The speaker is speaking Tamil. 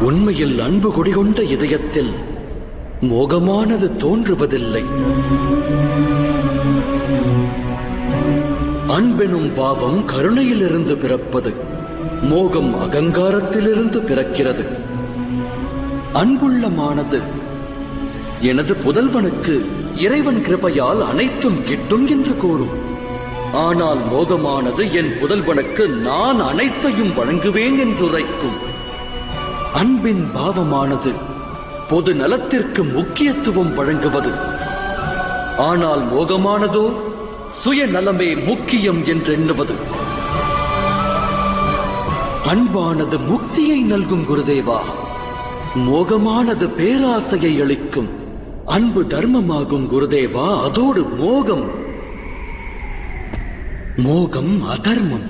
உண்மையில் அன்பு குடிகொண்ட இதயத்தில் மோகமானது தோன்றுவதில்லை. அன்பெனும் பாவம் கருணையிலிருந்து பிறப்பது, மோகம் அகங்காரத்திலிருந்து பிறக்கிறது. அன்புள்ளமானது எனது புதல்வனுக்கு இறைவன் கிருபையால் அனைத்தும் கிட்டும் என்று கூறும். ஆனால் மோகமானது என் புதல்வனுக்கு நான் அனைத்தையும் வழங்குவேன் என்று உரைக்கும். அன்பின் பாவமானது பொது நலத்திற்கு முக்கியத்துவம் வழங்குவது. ஆனால் மோகமானதோ சுயநலமே முக்கியம் என்றெண்ணுவது. அன்பானது முக்தியை நல்கும் குருதேவா, மோகமானது பேராசையை அளிக்கும். அன்பு தர்மமாகும் குருதேவா, அதோடு மோகம் அதர்மம்.